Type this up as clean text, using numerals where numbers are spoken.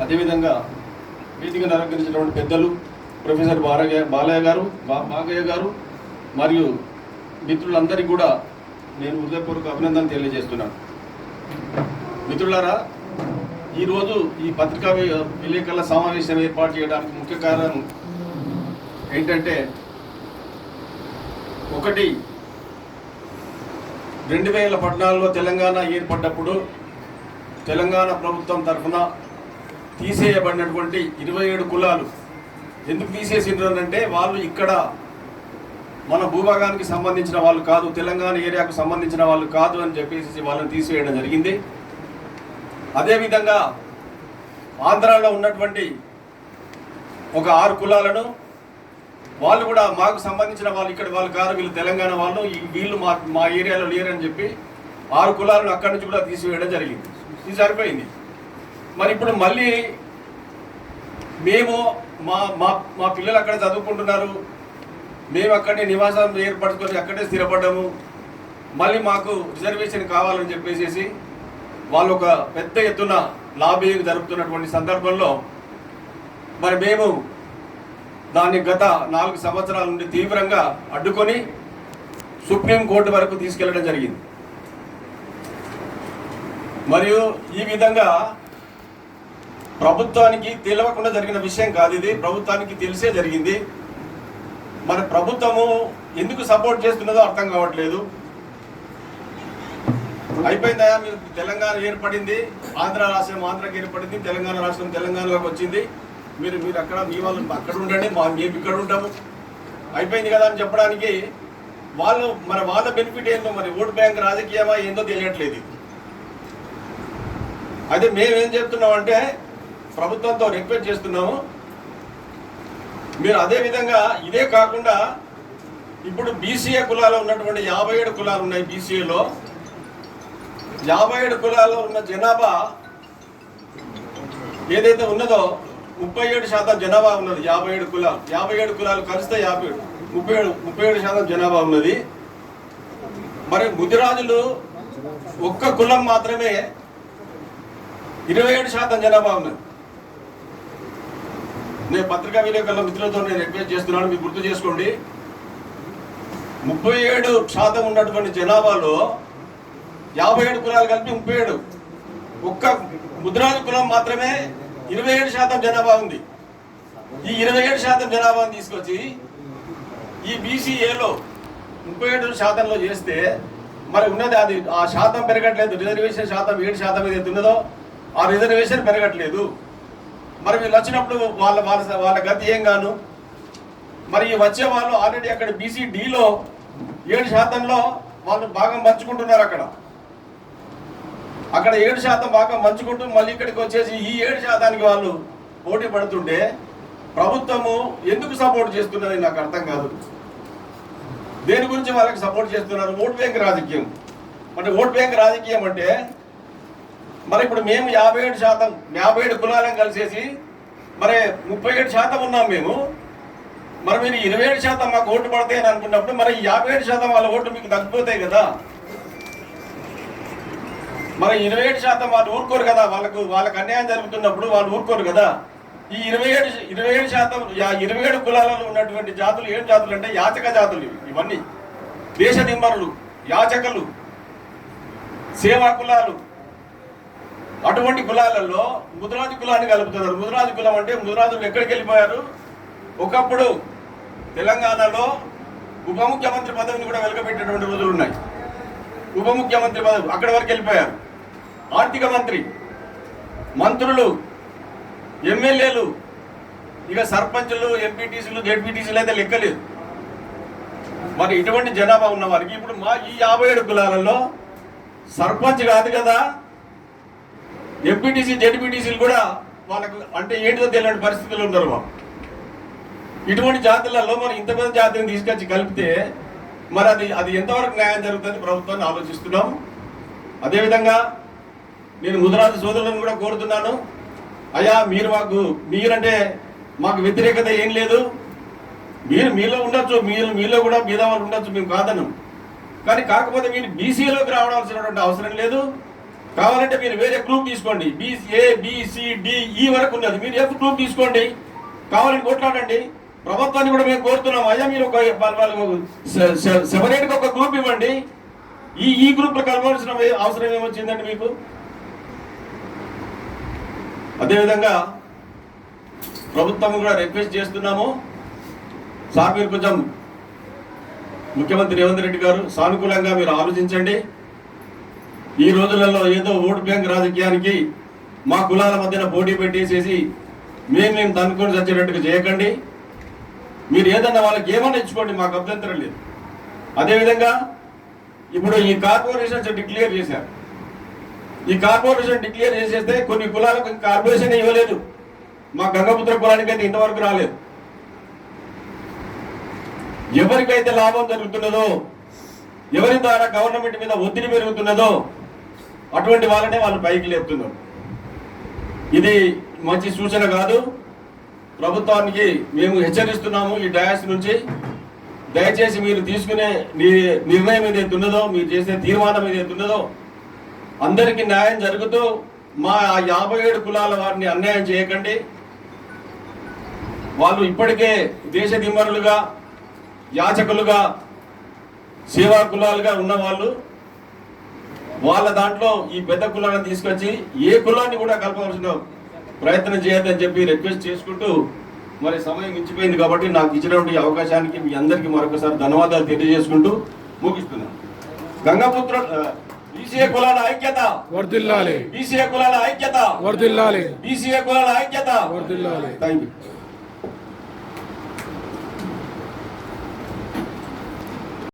అదేవిధంగా వేదికను అలంకరించినటువంటి పెద్దలు ప్రొఫెసర్ బాలయ్య గారు, బాగయ్య గారు మరియు మిత్రులందరికీ కూడా నేను హృదయపూర్వక అభినందన తెలియజేస్తున్నాను. మిత్రులారా, ఈరోజు ఈ పత్రికా విలేకరుల సమావేశం ఏర్పాటు చేయడానికి ముఖ్య కారణం ఏంటంటే, ఒకటి 2014లో తెలంగాణ ఏర్పడ్డప్పుడు తెలంగాణ ప్రభుత్వం తరఫున తీసేయబడినటువంటి 27 కులాలు ఎందుకు తీసేసిండ్రంటే, వాళ్ళు ఇక్కడ మన భూభాగానికి సంబంధించిన వాళ్ళు కాదు, తెలంగాణ ఏరియాకు సంబంధించిన వాళ్ళు కాదు అని చెప్పేసి వాళ్ళని తీసివేయడం జరిగింది. అదేవిధంగా ఆంధ్రాలో ఉన్నటువంటి ఒక 6 కులాలను వాళ్ళు కూడా మాకు సంబంధించిన వాళ్ళు, ఇక్కడ వాళ్ళు కాదు, వీళ్ళు తెలంగాణ వాళ్ళు, వీళ్ళు మా ఏరియాలో లేరని చెప్పి 6 కులాలను అక్కడి నుంచి కూడా తీసివేయడం జరిగింది. ఇది సరిపోయింది. మరి ఇప్పుడు మళ్ళీ మేము మా పిల్లలు అక్కడ చదువుకుంటున్నారు, మేము అక్కడే నివాసం ఏర్పరచుకొని అక్కడే స్థిరపడ్డాము, మళ్ళీ మాకు రిజర్వేషన్ కావాలని చెప్పేసి వాళ్ళు ఒక పెద్ద ఎత్తున లాబింగ్ జరుపుతున్నటువంటి సందర్భంలో మరి మేము దాన్ని గత 4 సంవత్సరాల నుండి తీవ్రంగా అడ్డుకొని సుప్రీంకోర్టు వరకు తీసుకెళ్లడం జరిగింది. మరియు ఈ విధంగా ప్రభుత్వానికి తెలియకుండా జరిగిన విషయం కాదు, ఇది ప్రభుత్వానికి తెలిసే జరిగింది. మన ప్రభుత్వము ఎందుకు సపోర్ట్ చేస్తున్నదో అర్థం కావట్లేదు. అయిపోయిందా, మీరు తెలంగాణ ఏర్పడింది, ఆంధ్ర రాష్ట్రం ఆంధ్రాకి ఏర్పడింది, తెలంగాణ రాష్ట్రం తెలంగాణలోకి వచ్చింది, మీరు అక్కడ మీ వాళ్ళు అక్కడ ఉండండి, మేము ఇక్కడ ఉంటాము, అయిపోయింది కదా అని చెప్పడానికి వాళ్ళ బెనిఫిట్ ఏందో, మరి ఓటు బ్యాంక్ రాజకీయమా ఏందో తెలియట్లేదు. అయితే మేమేం చెప్తున్నామంటే, ప్రభుత్వంతో రిక్వెస్ట్ చేస్తున్నాము, మీరు అదేవిధంగా ఇదే కాకుండా ఇప్పుడు బీసీఏ కులాలు ఉన్నటువంటి 57 కులాలు ఉన్నాయి. బీసీఏలో 57 కులాల్లో ఉన్న జనాభా ఏదైతే ఉన్నదో 37% జనాభా ఉన్నది. 57 కులాలు కలిస్తే 37% జనాభా ఉన్నది. మరి ముదిరాజులు ఒక్క కులం మాత్రమే 27% జనాభా ఉన్నది. నేను పత్రికా విలేకరుల మిత్రులతో నేను రిక్వెస్ట్ చేస్తున్నాను, మీరు గుర్తు చేసుకోండి, 37% ఉన్నటువంటి జనాభాలో 57 కులాలు కలిపి 37, ఒక్క ముద్రాజు కులం మాత్రమే 27% జనాభా ఉంది. ఈ 27% జనాభాను తీసుకొచ్చి ఈ బీసీఏలో 37%లో చేస్తే మరి ఉన్నది అది ఆ శాతం పెరగట్లేదు. రిజర్వేషన్ శాతం 7% ఏదైతే ఉన్నదో ఆ రిజర్వేషన్ పెరగట్లేదు. మరి వీళ్ళు వచ్చినప్పుడు వాళ్ళ గతి ఏం గాను. మరి వచ్చే వాళ్ళు ఆల్రెడీ అక్కడ బీసీడీలో 7%లో వాళ్ళు భాగం పంచుకుంటున్నారు. అక్కడ 7% భాగం పంచుకుంటూ మళ్ళీ ఇక్కడికి వచ్చేసి ఈ 7%కి వాళ్ళు పోటీ పడుతుంటే ప్రభుత్వము ఎందుకు సపోర్ట్ చేస్తున్నది నాకు అర్థం కాదు. దేని గురించి వాళ్ళకి సపోర్ట్ చేస్తున్నారు? ఓట్ బ్యాంక్ రాజకీయం. అంటే ఓట్ బ్యాంక్ రాజకీయం అంటే మరి ఇప్పుడు మేము 57 కులాలను కలిసేసి మరి 37% ఉన్నాం మేము. మరి మీరు 27% మాకు ఓటు పడతాయని అనుకున్నప్పుడు మరి 57% వాళ్ళ ఓటు మీకు తగ్గిపోతాయి కదా. మరి 27% వాళ్ళు ఊరుకోరు కదా, వాళ్ళకు అన్యాయం జరుగుతున్నప్పుడు వాళ్ళు ఊరుకోరు కదా. ఈ 27 కులాలలో ఉన్నటువంటి జాతులు 7 జాతులు అంటే యాచక జాతులు. ఇవన్నీ దేశ దిమ్మరులు, యాచకలు, సేవా కులాలు. అటువంటి కులాలలో ముదిరాజు కులాన్ని కలుపుతున్నారు. ముదిరాజు కులం అంటే ముదిరాజులు ఎక్కడికి వెళ్ళిపోయారు? ఒకప్పుడు తెలంగాణలో ఉప ముఖ్యమంత్రి పదవిని కూడా వెలకబెట్టేటువంటి రోజులు ఉన్నాయి. ఉప ముఖ్యమంత్రి పదవి అక్కడి వరకు వెళ్ళిపోయారు. ఆర్థిక మంత్రి, మంత్రులు, ఎమ్మెల్యేలు, ఇక సర్పంచులు, ఎంపీటీసీలు, జెడ్పీటీసీలు అయితే లెక్కలేదు. మరి ఇటువంటి జనాభా ఉన్న వారికి ఇప్పుడు మా ఈ 57 కులాలలో సర్పంచ్ కాదు కదా, ఎంపీటీసీ, జెడ్పీటీసీలు కూడా వాళ్ళకు అంటే ఏంటిదో తెలియని పరిస్థితులు ఉన్నారు. వాళ్ళు ఇటువంటి జాతులలో మరి ఇంత పెద్ద జాతిని తీసుకొచ్చి కలిపితే మరి అది ఎంతవరకు న్యాయం జరుగుతుంది ప్రభుత్వాన్ని ఆలోచిస్తున్నాం. అదేవిధంగా నేను ముదిరాజు సోదరులను కూడా కోరుతున్నాను, అయ్యా మీరంటే మాకు వ్యతిరేకత ఏం లేదు, మీలో ఉండొచ్చు, మీలో కూడా భేదవాళ్ళు ఉండొచ్చు, మేము కాదన్నాం. కానీ కాకపోతే మీరు బీసీలోకి రావడాల్సినటువంటి అవసరం లేదు. కావాలంటే మీరు వేరే గ్రూప్ తీసుకోండి, ఏ బిసి డి ఈ వరకు ఉన్నది, మీరు ఎఫ్ గ్రూప్ తీసుకోండి, కావాలని కొట్లాడండి. ప్రభుత్వాన్ని కూడా మేము కోరుతున్నాం, అయ్యా మీరు ఒక సెపరేట్గా ఒక గ్రూప్ ఇవ్వండి. ఈ గ్రూప్ లో కలవాల్సిన అవసరం ఏమొచ్చిందండి మీకు? అదేవిధంగా ప్రభుత్వం కూడా రిక్వెస్ట్ చేస్తున్నాము, సార్ మీరు కొంచెం ముఖ్యమంత్రి రేవంత్ రెడ్డి గారు సానుకూలంగా మీరు ఆలోచించండి. ఈ రోజులలో ఏదో ఓటు బ్యాంక్ రాజకీయానికి మా కులాల మధ్యన పోటీ పెట్టేసేసి మేము తనుకొని చచ్చేటట్టుగా చేయకండి. మీరు ఏదన్నా వాళ్ళకి ఏమన్నా ఇచ్చుకోండి, మాకు అభ్యంతరం లేదు. అదేవిధంగా ఇప్పుడు ఈ కార్పొరేషన్స్ డిక్లేర్ చేశారు. ఈ కార్పొరేషన్ డిక్లేర్ చేసేస్తే కొన్ని కులాలకు కార్పొరేషన్ ఇవ్వలేదు. మా గంగపుత్ర కులానికి అయితే ఇంతవరకు రాలేదు. ఎవరికైతే లాభం జరుగుతున్నదో, ఎవరి ద్వారా గవర్నమెంట్ మీద ఒత్తిడి పెరుగుతున్నదో అటువంటి వాళ్ళనే వాళ్ళు పైకి లేపుతున్నారు. ఇది మంచి సూచన కాదు. ప్రభుత్వానికి మేము హెచ్చరిస్తున్నాము ఈ డయాస్ నుంచి, దయచేసి మీరు తీసుకునే నిర్ణయం ఏదైతే ఉన్నదో, మీరు చేసే తీర్మానం ఏదైతే ఉన్నదో అందరికీ న్యాయం జరుగుతూ మా 57 కులాల వారిని అన్యాయం చేయకండి. వాళ్ళు ఇప్పటికే దేశ దిమ్మరులుగా, యాచకులుగా, సేవా కులాలుగా ఉన్నవాళ్ళు. వాళ్ళ దాంట్లో ఈ పెద్ద కులాలను తీసుకొచ్చి ఏ కులాన్ని కూడా కలపవలసిన ప్రయత్నం చేయొద్దని చెప్పి రిక్వెస్ట్ చేసుకుంటూ, మరి సమయం మించిపోయింది కాబట్టి నాకు ఇచ్చినటువంటి అవకాశానికి మీ అందరికీ మరొకసారి ధన్యవాదాలు తెలియజేసుకుంటూ ముగిస్తున్నాను. గంగపుత్ర బీసీఏ కులాల ఐక్యత వర్ధిల్లాలి, బీసీఏ కులాల ఐక్యత వర్ధిల్లాలి, బీసీఏ కులాల ఐక్యత వర్ధిల్లాలి. Thank you.